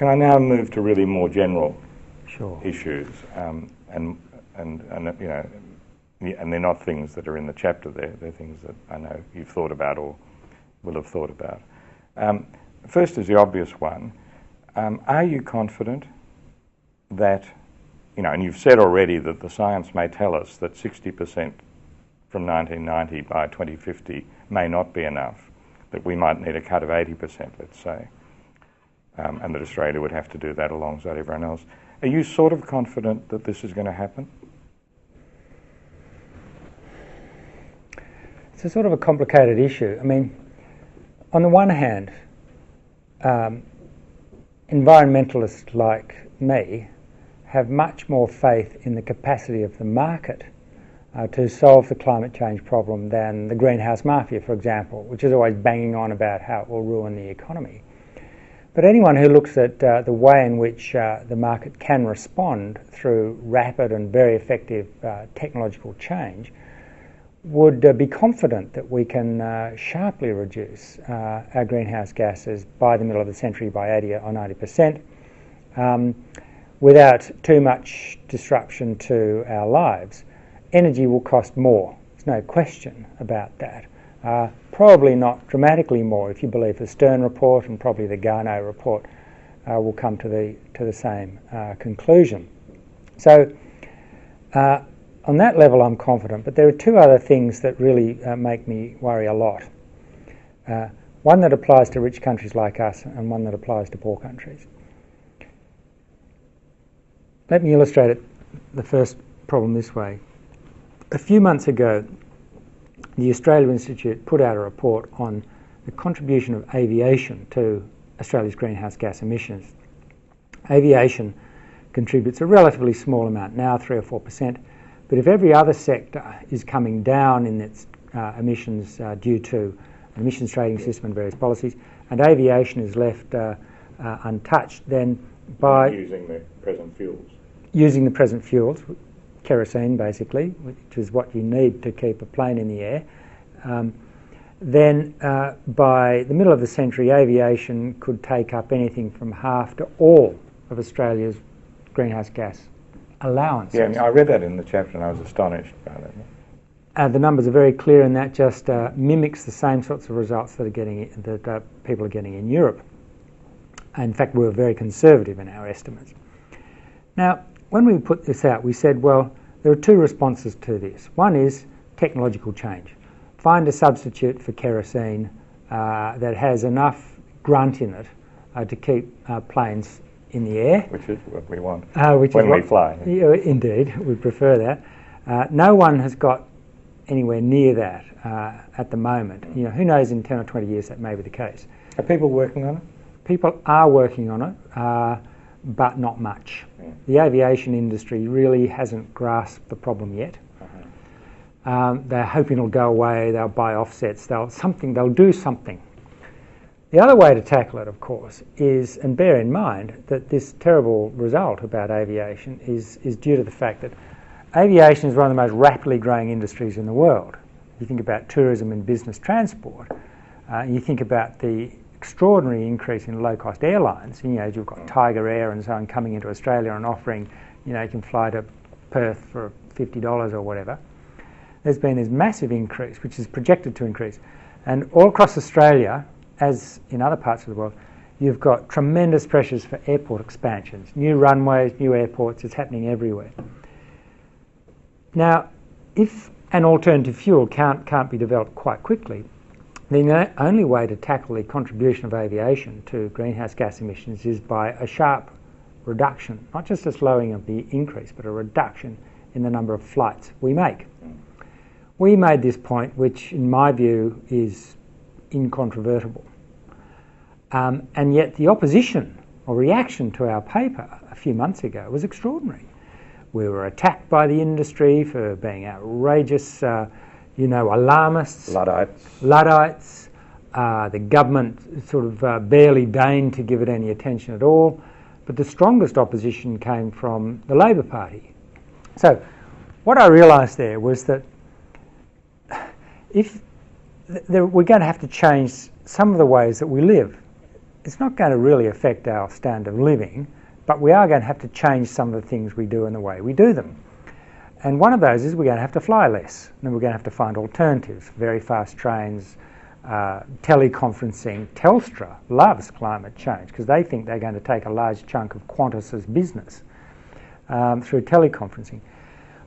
Can I now move to really more general Sure. issues, and you know, and they're not things that are in the chapter. They're things that I know you've thought about or will have thought about. First is the obvious one. Are you confident that, you know, and you've said already that the science may tell us that 60% from 1990 by 2050 may not be enough, that we might need a cut of 80%, let's say, and that Australia would have to do that alongside everyone else. Are you sort of confident that this is going to happen? It's a sort of a complicated issue. I mean, on the one hand, environmentalists like me have much more faith in the capacity of the market to solve the climate change problem than the greenhouse mafia, for example, which is always banging on about how it will ruin the economy. But anyone who looks at the way in which the market can respond through rapid and very effective technological change would be confident that we can sharply reduce our greenhouse gases by the middle of the century by 80 or 90%, without too much disruption to our lives. Energy will cost more, there's no question about that. Probably not dramatically more if you believe the Stern report, and probably the Garneau report will come to the same conclusion. So on that level I'm confident, but there are two other things that really make me worry a lot. One that applies to rich countries like us and one that applies to poor countries. Let me illustrate the first problem this way. A few months ago, the Australia Institute put out a report on the contribution of aviation to Australia's greenhouse gas emissions. Aviation contributes a relatively small amount now, 3 or 4%, but if every other sector is coming down in its emissions due to an emissions trading system and various policies, and aviation is left untouched, then by using the present fuels, kerosene basically, which is what you need to keep a plane in the air, then by the middle of the century, aviation could take up anything from half to all of Australia's greenhouse gas allowances. Yeah, I mean, I read that in the chapter and I was astonished by that. The numbers are very clear, and that just mimics the same sorts of results that people are getting in Europe. In fact, we're very conservative in our estimates. Now, when we put this out, we said, well, there are two responses to this. One is technological change. Find a substitute for kerosene that has enough grunt in it to keep planes in the air. Which is what we want when we fly. Yeah, indeed, we prefer that. No one has got anywhere near that at the moment. You know, who knows, in 10 or 20 years that may be the case. Are people working on it? People are working on it, but not much. Yeah. The aviation industry really hasn't grasped the problem yet. They're hoping it'll go away, they'll buy offsets, they'll do something. The other way to tackle it, of course, is, and bear in mind that this terrible result about aviation is due to the fact that aviation is one of the most rapidly growing industries in the world. You think about tourism and business transport, you think about the extraordinary increase in low-cost airlines. You know, you've got Tiger Air and so on coming into Australia and offering, you know, you can fly to Perth for $50 or whatever. There's been this massive increase, which is projected to increase. And all across Australia, as in other parts of the world, you've got tremendous pressures for airport expansions. New runways, new airports, it's happening everywhere. Now, if an alternative fuel can't be developed quite quickly, the only way to tackle the contribution of aviation to greenhouse gas emissions is by a sharp reduction, not just a slowing of the increase, but a reduction in the number of flights we make. We made this point, which in my view is incontrovertible. And yet the opposition or reaction to our paper a few months ago was extraordinary. We were attacked by the industry for being outrageous, alarmists. Luddites. The government sort of barely deigned to give it any attention at all. But the strongest opposition came from the Labor Party. So what I realised there was that we're going to have to change some of the ways that we live. it's not going to really affect our standard of living, but we are going to have to change some of the things we do and the way we do them. And one of those is we're going to have to fly less, and we're going to have to find alternatives, very fast trains, teleconferencing. Telstra loves climate change because they think they're going to take a large chunk of Qantas's business through teleconferencing.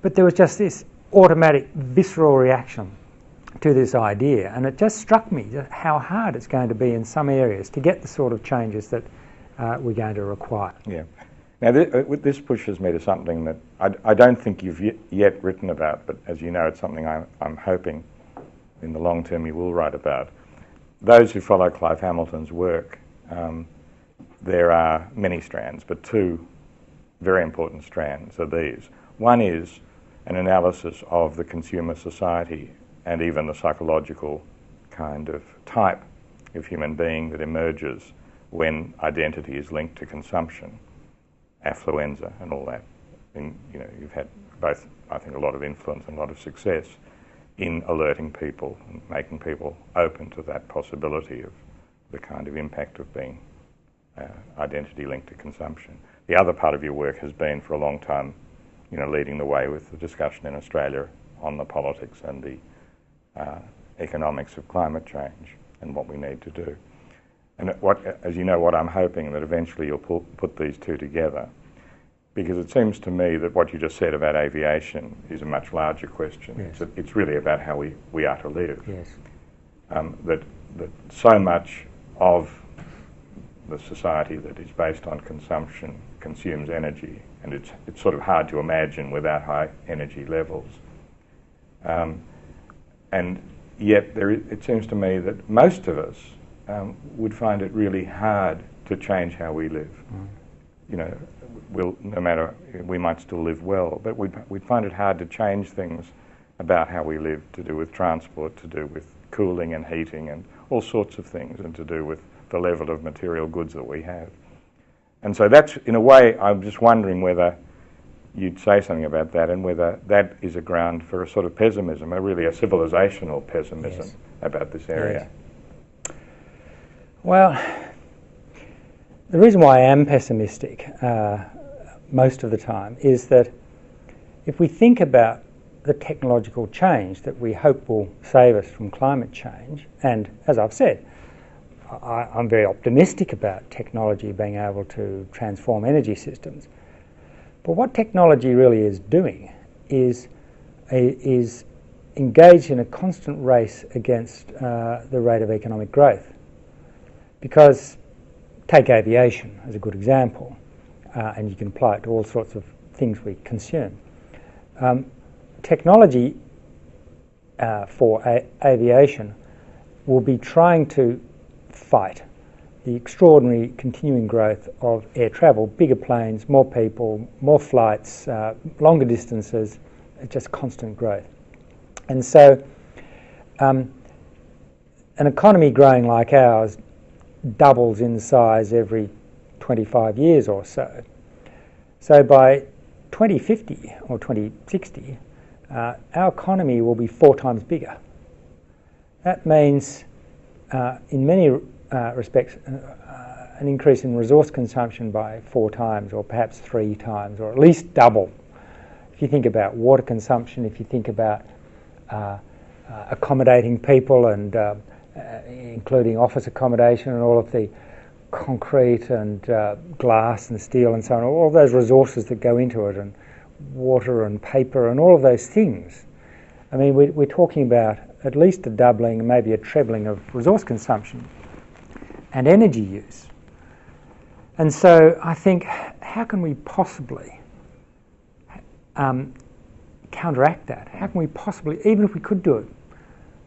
But there was just this automatic, visceral reaction to this idea, and it just struck me how hard it's going to be in some areas to get the sort of changes that we're going to require. Yeah. Now, this pushes me to something that I don't think you've yet written about, but as you know, it's something I'm hoping in the long term you will write about. Those who follow Clive Hamilton's work, there are many strands, but two very important strands are these. One is an analysis of the consumer society and even the psychological kind of type of human being that emerges when identity is linked to consumption, affluenza and all that. You've had both, I think, a lot of influence and a lot of success in alerting people and making people open to that possibility of the kind of impact of being identity linked to consumption. The other part of your work has been for a long time, leading the way with the discussion in Australia on the politics and the economics of climate change and what we need to do. And as you know, what I'm hoping that eventually you'll put these two together, because it seems to me that what you just said about aviation is a much larger question. Yes. It's really about how we are to live. Yes. That so much of the society that is based on consumption consumes energy, and it's sort of hard to imagine without high energy levels. And yet it seems to me that most of us would find it really hard to change how we live. We might still live well, but we'd find it hard to change things about how we live, to do with transport, to do with cooling and heating and all sorts of things, and to do with the level of material goods that we have. And so that's, in a way, I'm just wondering whether you'd say something about that, and whether that is a ground for a sort of pessimism, really a civilizational pessimism about this area. Yes. Well, the reason why I am pessimistic most of the time is that if we think about the technological change that we hope will save us from climate change, and as I've said, I'm very optimistic about technology being able to transform energy systems. But what technology really is doing is engaged in a constant race against the rate of economic growth. Because take aviation as a good example, and you can apply it to all sorts of things we consume. Technology for aviation will be trying to fight the extraordinary continuing growth of air travel, bigger planes, more people, more flights, longer distances, just constant growth. And so an economy growing like ours doubles in size every 25 years or so. So by 2050 or 2060, our economy will be 4 times bigger. That means, in many respects, an increase in resource consumption by 4 times, or perhaps 3 times, or at least double. If you think about water consumption, if you think about accommodating people and including office accommodation and all of the concrete and glass and steel and so on, all of those resources that go into it, and water and paper and all of those things. I mean, we're talking about at least a doubling, maybe a trebling of resource consumption and energy use. And so I think, how can we possibly counteract that? How can we possibly, even if we could do it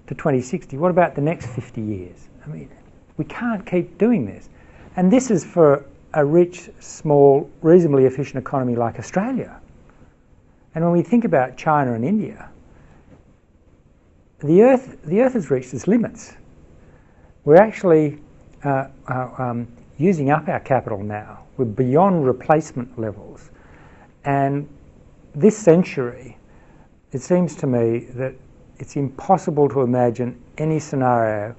to 2060, what about the next 50 years? I mean, we can't keep doing this. And this is for a rich, small, reasonably efficient economy like Australia. And when we think about China and India, the Earth has reached its limits. We're actually using up our capital now. We're beyond replacement levels. And this century, it seems to me that it's impossible to imagine any scenario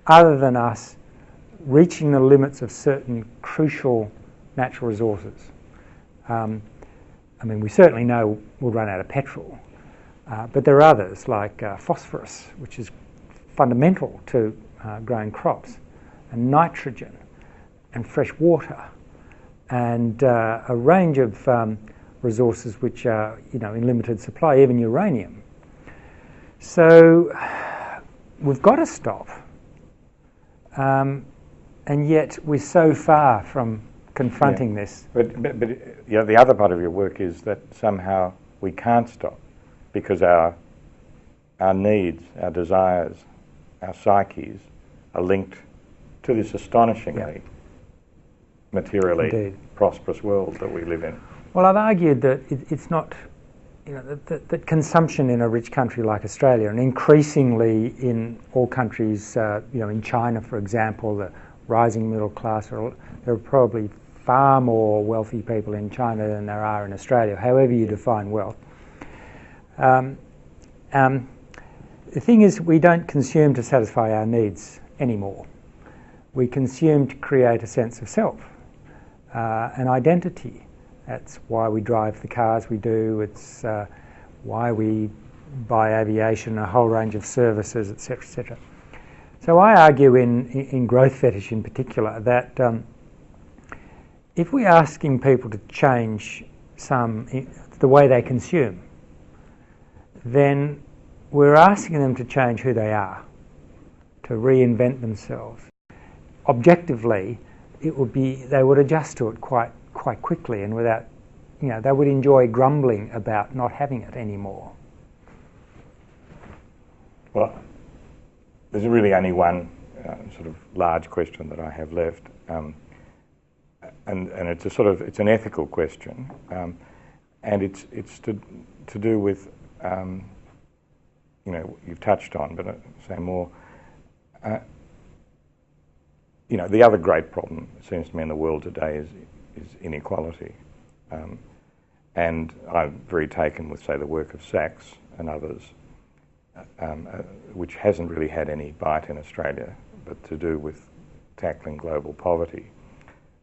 other than us reaching the limits of certain crucial natural resources. I mean, we certainly know we'll run out of petrol, but there are others like phosphorus, which is fundamental to growing crops, and nitrogen, and fresh water, and a range of resources which are, in limited supply, even uranium. So we've got to stop, and yet we're so far from confronting this. But the other part of your work is that somehow we can't stop because our needs, our desires, our psyches are linked to this astonishingly materially Indeed. prosperous world that we live in. Well, I've argued that it's not, that consumption in a rich country like Australia, and increasingly in all countries, in China, for example, the rising middle class, there are probably far more wealthy people in China than there are in Australia, however you define wealth. The thing is, we don't consume to satisfy our needs anymore. We consume to create a sense of self, an identity. That's why we drive the cars we do. It's why we buy aviation, a whole range of services, etc., etc. So I argue in growth fetish in particular that if we're asking people to change the way they consume, then we're asking them to change who they are, to reinvent themselves. Objectively, they would adjust to it quite quickly, and without, they would enjoy grumbling about not having it anymore. Well, there's really only one sort of large question that I have left, and it's it's an ethical question, and it's to do with you've touched on, but I'll say more. The other great problem, it seems to me, in the world today is inequality, and I'm very taken with, say, the work of Sachs and others, which hasn't really had any bite in Australia, but to do with tackling global poverty.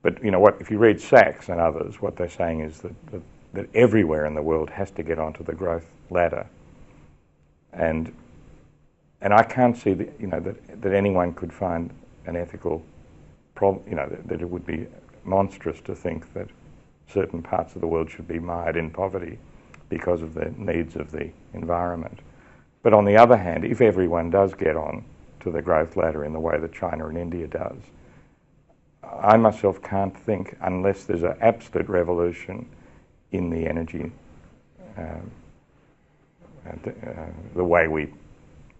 But if you read Sachs and others, what they're saying is that everywhere in the world has to get onto the growth ladder, and I can't see that anyone could find an ethical problem. That it would be monstrous to think that certain parts of the world should be mired in poverty because of the needs of the environment. But on the other hand, if everyone does get on to the growth ladder in the way that China and India does, I myself can't think, unless there's an absolute revolution in the energy, the way we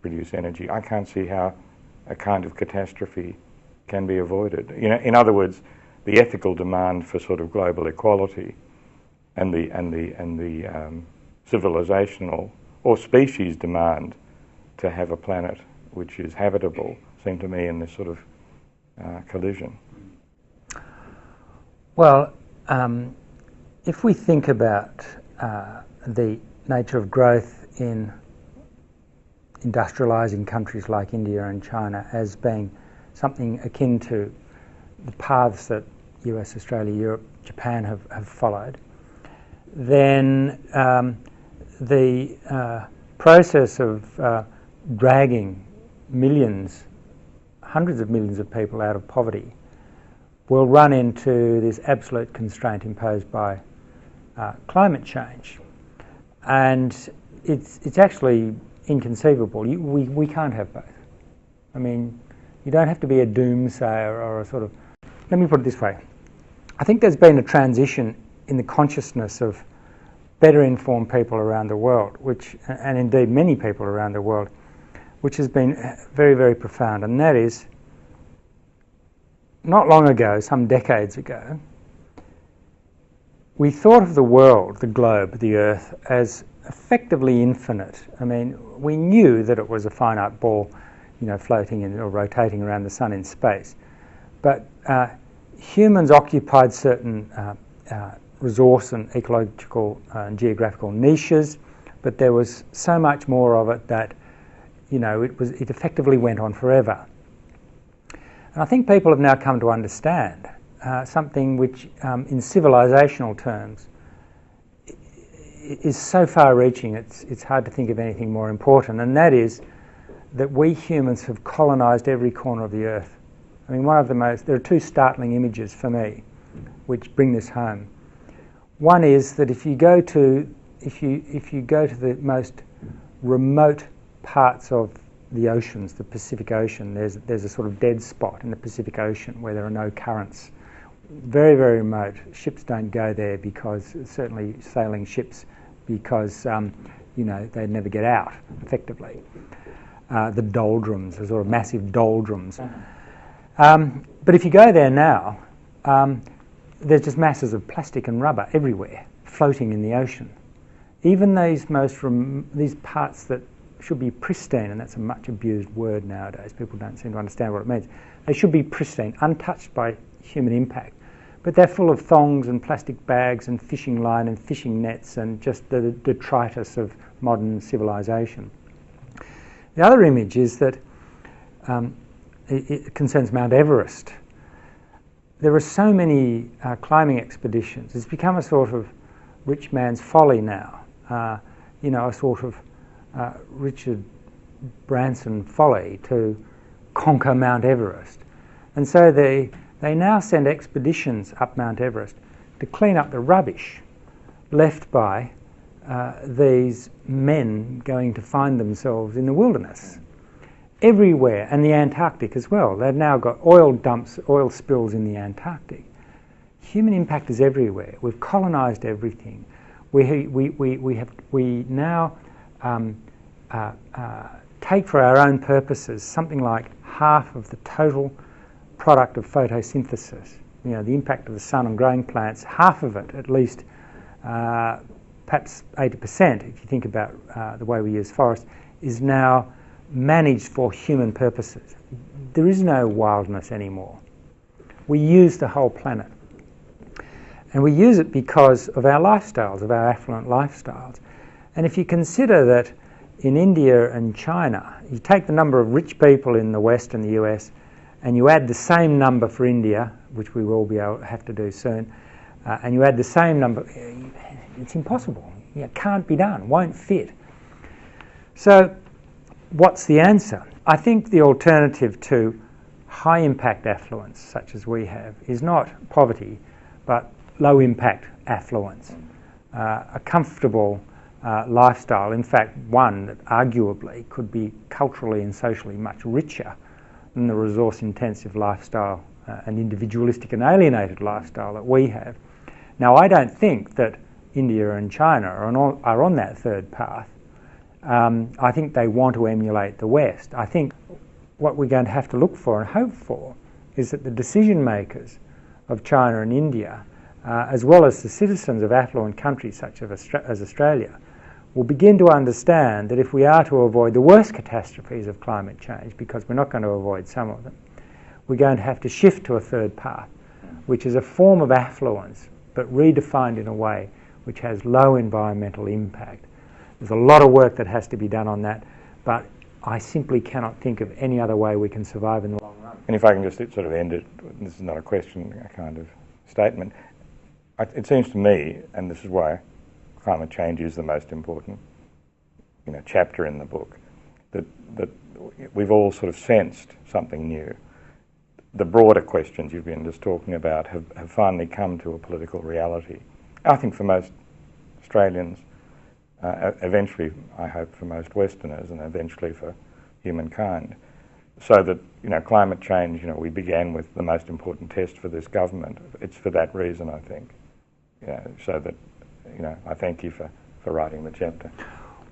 produce energy, I can't see how a kind of catastrophe can be avoided. In other words, the ethical demand for sort of global equality and the civilizational or species demand to have a planet which is habitable seem to me in this sort of collision. Well, if we think about the nature of growth in industrializing countries like India and China as being something akin to the paths that US, Australia, Europe, Japan have followed, then the process of dragging millions, hundreds of millions of people out of poverty will run into this absolute constraint imposed by climate change. And it's actually inconceivable. We can't have both. I mean, you don't have to be a doomsayer or a sort of... Let me put it this way. I think there's been a transition in the consciousness of better informed people around the world, and indeed many people around the world, which has been very, very profound. And that is, not long ago, some decades ago, we thought of the world, the globe, the Earth, as effectively infinite. I mean, we knew that it was a finite ball, floating or rotating around the sun in space. But humans occupied certain resource and ecological and geographical niches, but there was so much more of it that, it effectively went on forever. And I think people have now come to understand something which, in civilizational terms, is so far-reaching it's hard to think of anything more important, and that is that we humans have colonised every corner of the earth. I mean, there are two startling images for me which bring this home. One is that if you go to the most remote parts of the oceans, the Pacific Ocean, there's a sort of dead spot in the Pacific Ocean where there are no currents. Very, very remote. Ships don't go there because, certainly sailing ships, because they'd never get out effectively. The doldrums, the sort of massive doldrums. But if you go there now, there's just masses of plastic and rubber everywhere, floating in the ocean. Even these parts that should be pristine, and that's a much abused word nowadays, people don't seem to understand what it means. They should be pristine, untouched by human impact. But they're full of thongs and plastic bags and fishing line and fishing nets and just the detritus of modern civilization. The other image is that it concerns Mount Everest. There are so many climbing expeditions. It's become a sort of rich man's folly now, a sort of Richard Branson folly to conquer Mount Everest. And so they now send expeditions up Mount Everest to clean up the rubbish left by these men going to find themselves in the wilderness. Everywhere, and the Antarctic as well. They've now got oil dumps, oil spills in the Antarctic. Human impact is everywhere. We've colonised everything. We now take for our own purposes something like half of the total product of photosynthesis. The impact of the sun on growing plants, half of it at least, perhaps 80% if you think about the way we use forests, is now managed for human purposes. There is no wildness anymore. We use the whole planet. And we use it because of our lifestyles, of our affluent lifestyles. And if you consider that in India and China, you take the number of rich people in the West and the US, and you add the same number for India, which we will have to do soon, and you add the same number, it's impossible. It can't be done, won't fit. So what's the answer? I think the alternative to high-impact affluence, such as we have, is not poverty, but low-impact affluence. A comfortable lifestyle, in fact, one that arguably could be culturally and socially much richer than the resource-intensive lifestyle and individualistic and alienated lifestyle that we have. Now, I don't think that India and China are on that third path. I think they want to emulate the West. I think what we're going to have to look for and hope for is that the decision makers of China and India, as well as the citizens of affluent countries such as Australia, will begin to understand that if we are to avoid the worst catastrophes of climate change, because we're not going to avoid some of them, we're going to have to shift to a third path, which is a form of affluence, but redefined in a way which has low environmental impact. There's a lot of work that has to be done on that, but I simply cannot think of any other way we can survive in the long run. And if I can just sort of end it, this is not a question, a kind of statement. It seems to me, and this is why climate change is the most important chapter in the book, that we've all sort of sensed something new. The broader questions you've been just talking about have finally come to a political reality. I think for most Australians, eventually, I hope for most Westerners, and eventually for humankind. So that, climate change, we began with the most important test for this government. It's for that reason, I think. So that, I thank you for writing the chapter.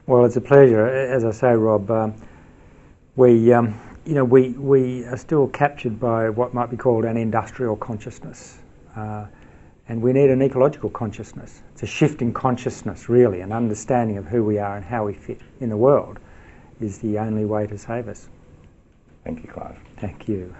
Well, it's a pleasure. As I say, Rob, we are still captured by what might be called an industrial consciousness. And we need an ecological consciousness. It's a shift in consciousness, really, an understanding of who we are and how we fit in the world is the only way to save us. Thank you, Clive. Thank you.